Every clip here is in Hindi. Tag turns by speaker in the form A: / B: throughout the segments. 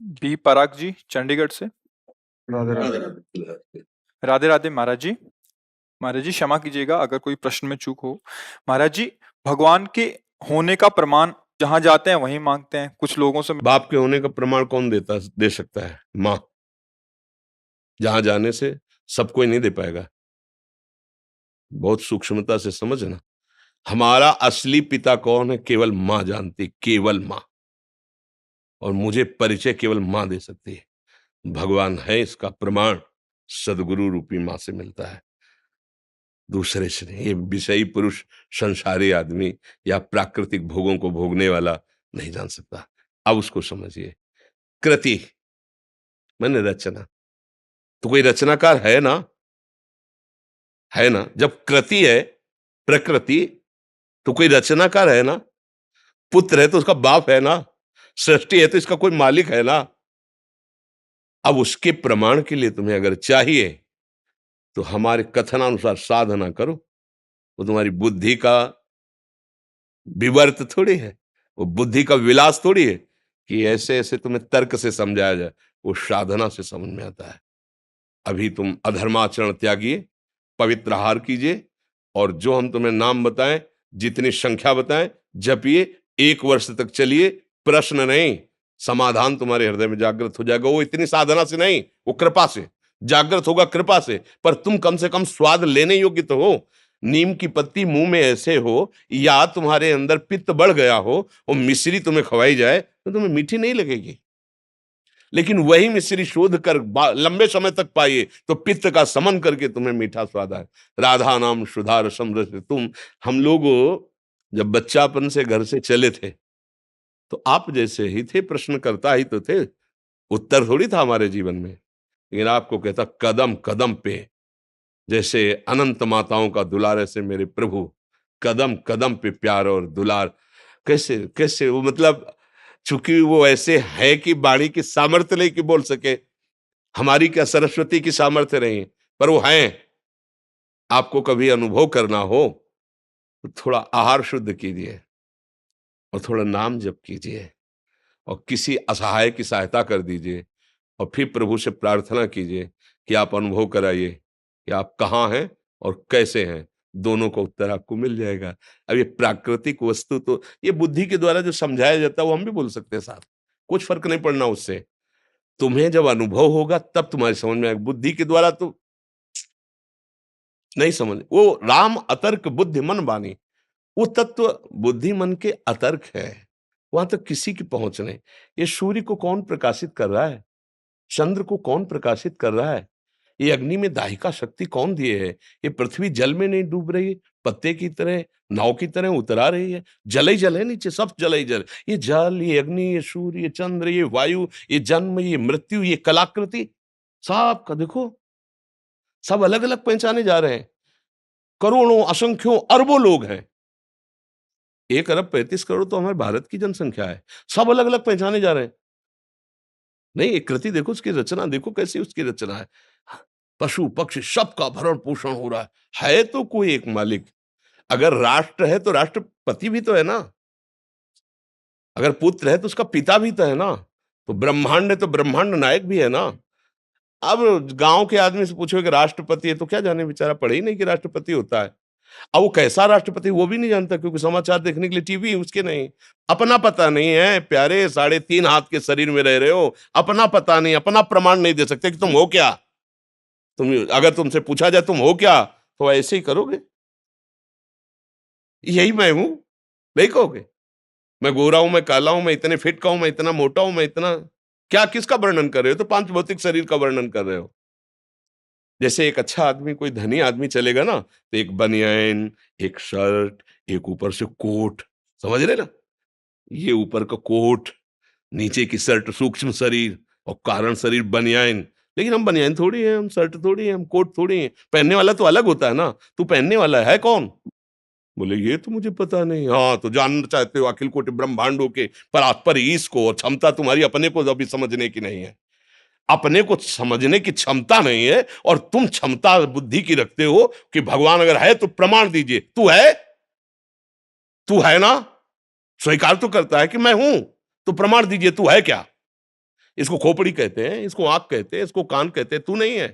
A: बी पराग जी चंडीगढ़ से।
B: राधे राधे।
A: राधे राधे महाराज जी। महाराज जी क्षमा कीजिएगा अगर कोई प्रश्न में चूक हो। महाराज जी, भगवान के होने का प्रमाण जहां जाते हैं वहीं मांगते हैं। कुछ लोगों से
B: बाप के होने का प्रमाण कौन दे सकता है? माँ। जहां जाने से सब कोई नहीं दे पाएगा। बहुत सूक्ष्मता से समझना। हमारा असली पिता कौन है केवल माँ जानती, केवल माँ। और मुझे परिचय केवल माँ दे सकती है। भगवान है इसका प्रमाण सदगुरु रूपी माँ से मिलता है, दूसरे से नहीं। ये विषयी पुरुष, संसारी आदमी या प्राकृतिक भोगों को भोगने वाला नहीं जान सकता। अब उसको समझिए। कृति मैंने रचना, तो कोई रचनाकार है ना? है ना? जब कृति है प्रकृति, तो कोई रचनाकार है ना? पुत्र है तो उसका बाप है ना? सृष्टि है तो इसका कोई मालिक है ना? अब उसके प्रमाण के लिए तुम्हें अगर चाहिए तो हमारे कथनानुसार साधना करो। वो तुम्हारी बुद्धि का विवर्त थोड़ी है, वो बुद्धि का विलास थोड़ी है कि ऐसे ऐसे तुम्हें तर्क से समझाया जाए। वो साधना से समझ में आता है। अभी तुम अधर्माचरण त्यागिए, पवित्र आहार कीजिए, और जो हम तुम्हें नाम बताएं, जितनी संख्या बताएं, जपिए। 1 वर्ष तक चलिए, प्रश्न नहीं, समाधान तुम्हारे हृदय में जागृत हो जाएगा। वो इतनी साधना से नहीं, वो कृपा से जागृत होगा, कृपा से। पर तुम कम से कम स्वाद लेने योग्य तो हो। नीम की पत्ती मुंह में ऐसे हो, या तुम्हारे अंदर पित्त बढ़ गया हो, वो मिश्री तुम्हें खवाई जाए तो तुम्हें मीठी नहीं लगेगी। लेकिन वही मिश्री शोध कर लंबे समय तक पाइए तो पित्त का समन करके तुम्हें मीठा स्वाद आए। राधा नाम सुधा रसम रस तुम। हम लोग जब बच्चापन से घर से चले थे तो आप जैसे ही थे, प्रश्नकर्ता ही तो थे, उत्तर थोड़ी था हमारे जीवन में। लेकिन आपको कहता कदम कदम पे, जैसे अनंत माताओं का दुलार, ऐसे मेरे प्रभु कदम कदम पे प्यार और दुलार। कैसे कैसे वो, मतलब चूंकि वो ऐसे है कि वाणी की सामर्थ्य नहीं कि बोल सके। हमारी क्या सरस्वती की सामर्थ्य नहीं, पर वो हैं। आपको कभी अनुभव करना हो तो थोड़ा आहार शुद्ध कीजिए और थोड़ा नाम जप कीजिए और किसी असहाय की सहायता कर दीजिए, और फिर प्रभु से प्रार्थना कीजिए कि आप अनुभव कराइए कि आप कहाँ हैं और कैसे हैं। दोनों का उत्तर आपको मिल जाएगा। अब ये प्राकृतिक वस्तु तो ये बुद्धि के द्वारा जो समझाया जाता है वो हम भी बोल सकते हैं साथ, कुछ फर्क नहीं पड़ना उससे। तुम्हें जब अनुभव होगा तब तुम्हारी समझ में आएगा। बुद्धि के द्वारा तो नहीं समझ। वो राम अतर्क बुद्धि मन बानी, वो तत्व बुद्धि मन के अतर्क है, वहां तक किसी की पहुंच नहीं। ये सूर्य को कौन प्रकाशित कर रहा है? चंद्र को कौन प्रकाशित कर रहा है? ये अग्नि में दाहिका शक्ति कौन दिए है? ये पृथ्वी जल में नहीं डूब रही, पत्ते की तरह, नाव की तरह उतरा रही है। जल ही जल है नीचे, सब जल ही जल। ये जल, ये अग्नि, ये सूर्य, ये चंद्र, ये वायु, ये जन्म, ये मृत्यु, ये कलाकृति, सब का देखो, सब अलग अलग पहचाने जा रहे हैं। करोड़ों, असंख्यों, अरबों लोग हैं। 1 अरब 35 करोड़ तो हमारे भारत की जनसंख्या है। सब अलग अलग पहचाने जा रहे हैं। नहीं, एक कृति देखो, उसकी रचना देखो कैसी उसकी रचना है। पशु पक्षी सबका भरण पोषण हो रहा है तो कोई एक मालिक। अगर राष्ट्र है तो राष्ट्रपति भी तो है ना, अगर पुत्र है तो उसका पिता भी तो है ना, तो ब्रह्मांड है तो ब्रह्मांड नायक भी है ना। अब गांव के आदमी से पूछो कि राष्ट्रपति है तो क्या जाने, बेचारा पढ़े ही नहीं कि राष्ट्रपति होता है। अब वो कैसा राष्ट्रपति वो भी नहीं जानता, क्योंकि समाचार देखने के लिए टीवी उसके नहीं। अपना पता नहीं है प्यारे, 3.5 हाथ के शरीर में रह रहे हो, अपना पता नहीं, अपना प्रमाण नहीं दे सकते कि तुम हो क्या। तुम अगर तुमसे पूछा जाए तुम हो क्या, तो ऐसे ही करोगे, यही मैं हूं, नहीं कहोगे। मैं गोरा हूं, मैं काला हूं, मैं इतने फिट का हूं, मैं इतना मोटा हूं, मैं इतना क्या, किसका वर्णन कर रहे हो? तो 5 भौतिक शरीर का वर्णन कर रहे हो। जैसे एक अच्छा आदमी, कोई धनी आदमी चलेगा ना, तो एक बनियान, एक शर्ट, एक ऊपर से कोट, समझ रहे ना, ये ऊपर का कोट, नीचे की शर्ट, सूक्ष्म शरीर और कारण शरीर बनियान। लेकिन हम बनियान थोड़ी है, हम शर्ट थोड़ी है, हम कोट थोड़ी है। पहनने वाला तो अलग होता है ना। तू पहनने वाला है कौन? बोले ये तो मुझे पता नहीं। हाँ, तो जानना चाहते हो अखिल कोटि ब्रह्मांडों के परात्पर ईश को, और क्षमता तुम्हारी अपने को अभी समझने की नहीं है। अपने को समझने की क्षमता नहीं है, और तुम क्षमता बुद्धि की रखते हो कि भगवान अगर है तो प्रमाण दीजिए। तू है, तू है ना, स्वीकार तो करता है कि मैं हूं, तो प्रमाण दीजिए, तू है क्या? इसको खोपड़ी कहते हैं, इसको आंख कहते हैं, इसको कान कहते हैं, तू नहीं है।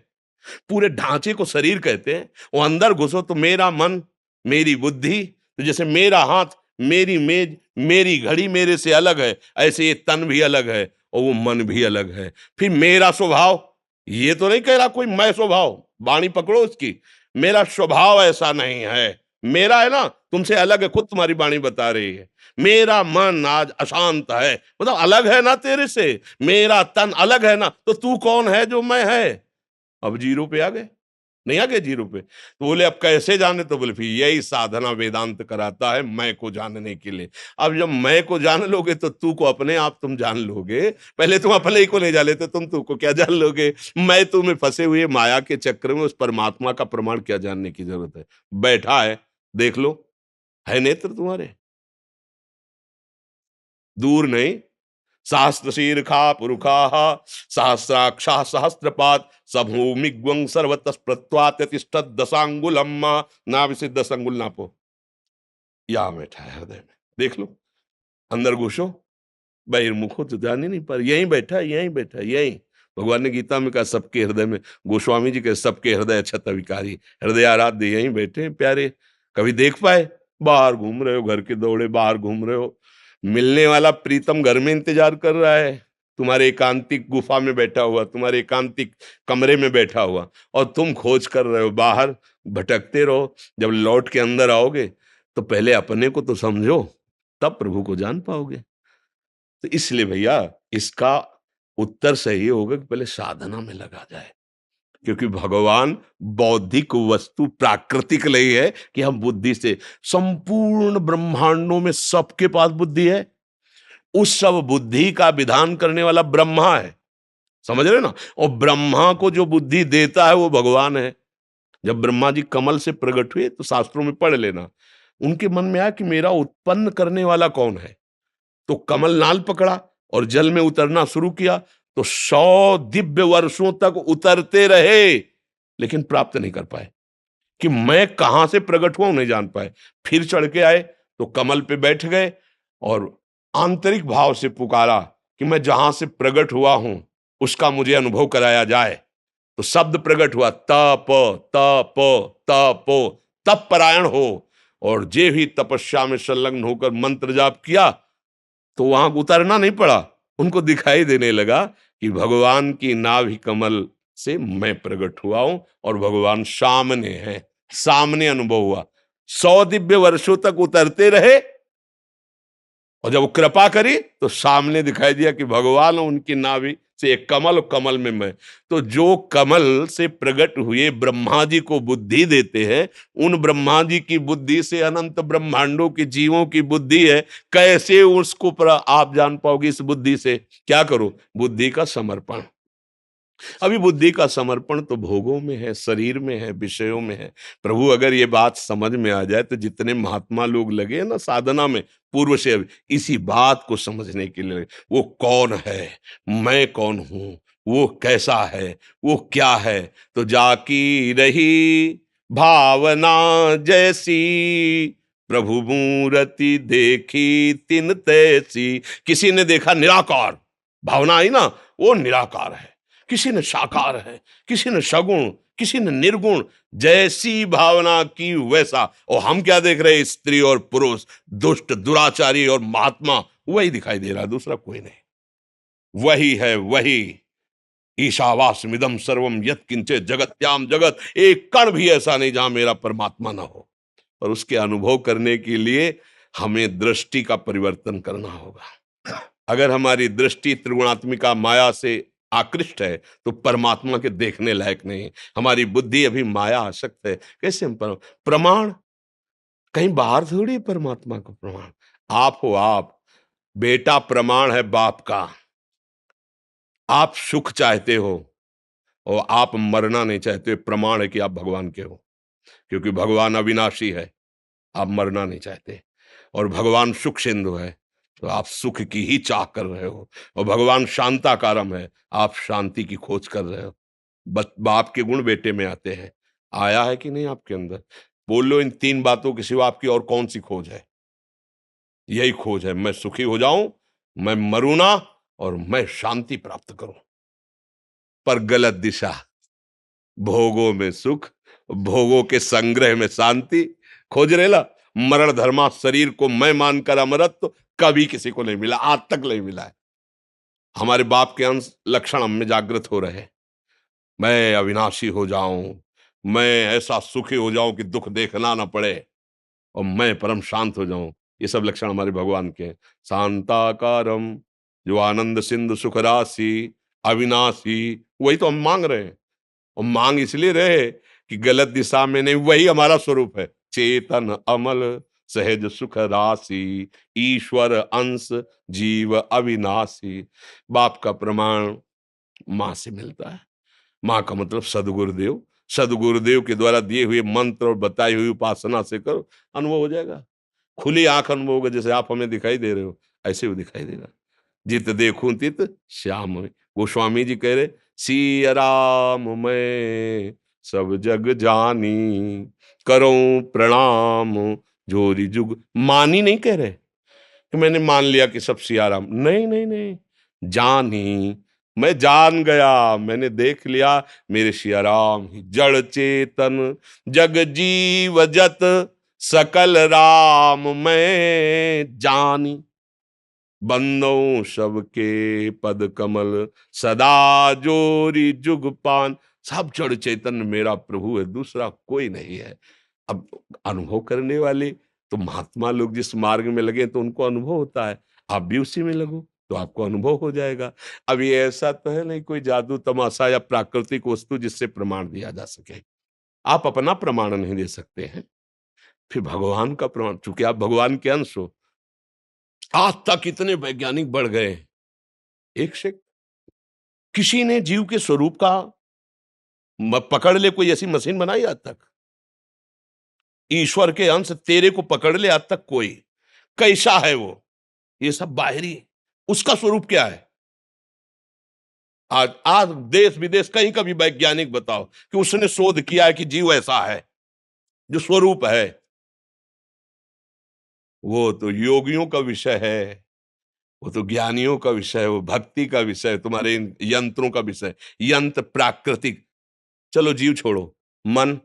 B: पूरे ढांचे को शरीर कहते हैं। वो अंदर घुसो तो मेरा मन, मेरी बुद्धि, तो जैसे मेरा हाथ, मेरी मेज, मेरी घड़ी मेरे से अलग है, ऐसे ये तन भी अलग है और वो मन भी अलग है। फिर मेरा स्वभाव, ये तो नहीं कह रहा कोई मैं स्वभाव, वाणी पकड़ो उसकी, मेरा स्वभाव ऐसा नहीं है, मेरा है ना, तुमसे अलग है, खुद तुम्हारी वाणी बता रही है। मेरा मन आज अशांत है, मतलब अलग है ना तेरे से। मेरा तन अलग है ना, तो तू कौन है जो मैं है? अब जीरो पे आ गए, नहीं आ गए जीरो पे? तो बोले अब कैसे जाने? तो बोले फिर यही साधना वेदांत कराता है, मैं को जानने के लिए। अब जब मैं को जान लोगे तो तू को अपने आप तुम जान लोगे। पहले तुम अपने ही को नहीं जान लेते, तुम तू को क्या जान लोगे? मैं तुम्हें फंसे हुए माया के चक्र में उस परमात्मा का प्रमाण क्या जानने की जरूरत है? बैठा है, देख लो, है नेत्र तुम्हारे, दूर नहीं। सहस्त्र शीर्षा पुरुखा सहस्राक्षा सहस्त्रपात सभूमिग्वं सर्वतः प्रत्वात्यतिष्ठत् दशांगुलम। नाभि से 10 अंगुल नापो, यहां बैठा है हृदय में, देख लो। अंदर घुसो, बहिर्मुख हो तो जान ही नहीं पर, यहीं बैठा है, यहीं बैठा है, यहीं। भगवान ने गीता में कहा सबके हृदय में, गोस्वामी जी के सबके हृदय क्षत विकारी, हृदय आराध्य यहीं बैठे हैं प्यारे। कभी देख पाए? बाहर घूम रहे हो, घर के दौड़े बाहर घूम रहे हो। मिलने वाला प्रीतम घर में इंतजार कर रहा है, तुम्हारे एकांतिक गुफा में बैठा हुआ, तुम्हारे एकांतिक कमरे में बैठा हुआ, और तुम खोज कर रहे हो, बाहर भटकते रहो। जब लौट के अंदर आओगे तो पहले अपने को तो समझो, तब प्रभु को जान पाओगे। तो इसलिए भैया इसका उत्तर सही होगा कि पहले साधना में लगा जाए, क्योंकि भगवान बौद्धिक वस्तु प्राकृतिक नहीं है कि हम बुद्धि से, संपूर्ण ब्रह्मांडों में सबके पास बुद्धि है। उस सब बुद्धि का विधान करने वाला ब्रह्मा है, समझ रहे ना? और ब्रह्मा को जो बुद्धि देता है वो भगवान है। जब ब्रह्मा जी कमल से प्रकट हुए तो शास्त्रों में पढ़ लेना, उनके मन में आया कि मेरा उत्पन्न करने वाला कौन है। तो कमल नाल पकड़ा और जल में उतरना शुरू किया, तो 100 दिव्य वर्षों तक उतरते रहे, लेकिन प्राप्त नहीं कर पाए कि मैं कहां से प्रकट हुआ, नहीं जान पाए। फिर चढ़ के आए तो कमल पे बैठ गए और आंतरिक भाव से पुकारा कि मैं जहां से प्रकट हुआ हूं उसका मुझे अनुभव कराया जाए। तो शब्द प्रकट हुआ, तप तप तप, तप परायण हो। और जे भी तपस्या में संलग्न होकर मंत्र जाप किया तो वहां उतरना नहीं पड़ा, उनको दिखाई देने लगा कि भगवान की नाभि कमल से मैं प्रकट हुआ हूं और भगवान सामने है, सामने अनुभव हुआ। 100 दिव्य वर्षों तक उतरते रहे और जब वो कृपा करी तो सामने दिखाई दिया कि भगवान उनकी नाभि से एक कमल और कमल में मैं। तो जो कमल से प्रकट हुए ब्रह्मा जी को बुद्धि देते हैं, उन ब्रह्मा जी की बुद्धि से अनंत ब्रह्मांडों के जीवों की बुद्धि है, कैसे उसको आप जान पाओगे? इस बुद्धि से क्या करो? बुद्धि का समर्पण। अभी बुद्धि का समर्पण तो भोगों में है, शरीर में है, विषयों में है। प्रभु अगर ये बात समझ में आ जाए तो जितने महात्मा लोग लगे ना साधना में पूर्व से, अभी इसी बात को समझने के लिए, वो कौन है, मैं कौन हूं, वो कैसा है, वो क्या है। तो जाकी रही भावना जैसी, प्रभु मूर्ति देखी तिन तैसी। किसी ने देखा निराकार, भावना आई ना, वो निराकार है। किसी ने साकार है, किसी ने सगुण, किसी ने निर्गुण, जैसी भावना की वैसा। और हम क्या देख रहे हैं? स्त्री और पुरुष, दुष्ट दुराचारी और महात्मा, वही दिखाई दे रहा है, दूसरा कोई नहीं। वही है वही। ईशावास्मिदं सर्वम यत् किंचित् जगत्याम जगत, एक कण भी ऐसा नहीं जहां मेरा परमात्मा ना हो। और उसके अनुभव करने के लिए हमें दृष्टि का परिवर्तन करना होगा। अगर हमारी दृष्टि त्रिगुणात्मिका माया से आकृष्ट है तो परमात्मा के देखने लायक नहीं। हमारी बुद्धि अभी माया आसक्त है। कैसे हम प्रमाण कहीं बाहर थोड़ी परमात्मा का प्रमाण, आप हो। आप बेटा प्रमाण है बाप का। आप सुख चाहते हो और आप मरना नहीं चाहते, प्रमाण है कि आप भगवान के हो। क्योंकि भगवान अविनाशी है, आप मरना नहीं चाहते। और भगवान सुख सिंधु है, तो आप सुख की ही चाह कर रहे हो। और भगवान शांताकारम है, आप शांति की खोज कर रहे हो। बाप के गुण बेटे में आते हैं। आया है कि नहीं आपके अंदर? बोलो, इन 3 बातों के सिवा आपकी और कौन सी खोज है? यही खोज है, मैं सुखी हो जाऊं, मैं मरूं ना, और मैं शांति प्राप्त करूं। पर गलत दिशा, भोगों में सुख, भोगों के संग्रह में शांति खोज रेला, मरण धर्मा शरीर को मैं मानकर अमरत्व कभी किसी को नहीं मिला, आज तक नहीं मिला है। हमारे बाप के अंश लक्षण हम में जागृत हो रहे हैं। मैं अविनाशी हो जाऊं, मैं ऐसा सुखी हो जाऊं कि दुख देखना ना पड़े, और मैं परम शांत हो जाऊं। ये सब लक्षण हमारे भगवान के हैं। शांताकारम, जो आनंद सिंधु सुख राशि, अविनाशी, वही तो हम मांग रहे हैं। और मांग इसलिए रहे कि गलत दिशा में नहीं, वही हमारा स्वरूप है। चेतन अमल सहज सुख राशि, ईश्वर अंश जीव अविनाशी। बाप का प्रमाण माँ से मिलता है। माँ का मतलब सदगुरुदेव। सदगुरुदेव के द्वारा दिए हुए मंत्र और बताई हुई उपासना से करो, अनुभव हो जाएगा। खुली आंख अनुभव होगा, जैसे आप हमें दिखाई दे रहे हो ऐसे वो दिखाई देगा। जित देखूं तित श्याम में। गोस्वामी जी कह रहे, सिया राम मैं सब जग जानी, करूं प्रणाम जोरी जुग। मानी नहीं कह रहे कि मैंने मान लिया कि सब सिया राम, नहीं नहीं नहीं, जानी, मैं जान गया, मैंने देख लिया मेरे सिया राम ही जड़ चेतन जग जीव जत सकल राम मैं जानी। बंदों सबके पद कमल सदा जोरी जुग पान। सब जड़ चेतन मेरा प्रभु है, दूसरा कोई नहीं है। अब अनुभव करने वाले तो महात्मा लोग जिस मार्ग में लगे तो उनको अनुभव होता है। आप भी उसी में लगो तो आपको अनुभव हो जाएगा। अब ये ऐसा तो है नहीं कोई जादू तमाशा या प्राकृतिक वस्तु जिससे प्रमाण दिया जा सके। आप अपना प्रमाण नहीं दे सकते हैं, फिर भगवान का प्रमाण, चूंकि आप भगवान के अंश हो। आज तक इतने वैज्ञानिक बढ़ गए, एक से किसी ने जीव के स्वरूप का पकड़ ले कोई ऐसी मशीन बनाई आज तक? ईश्वर के अंश तेरे को पकड़ ले आज तक कोई? कैसा है वो? ये सब बाहरी, उसका स्वरूप क्या है? आज आज देश विदेश कहीं का भी वैज्ञानिक बताओ कि उसने शोध किया है कि जीव ऐसा है जो स्वरूप है। वो तो योगियों का विषय है, वो तो ज्ञानियों का विषय है, वो भक्ति का विषय है, तुम्हारे इन यंत्रों का विषय। यंत्र प्राकृतिक, चलो जीव छोड़ो, मन।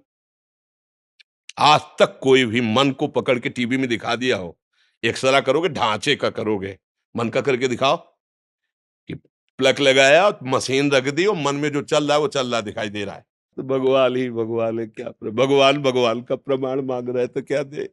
B: आज तक कोई भी मन को पकड़ के टीवी में दिखा दिया हो? एक्सरा करोगे, ढांचे का करोगे, मन का करके दिखाओ कि प्लग लगाया, मशीन रख दी और मन में जो चल रहा है वो चल रहा दिखाई दे रहा है। तो भगवान ही भगवान है, क्या भगवान भगवान का प्रमाण मांग रहा है तो क्या दे?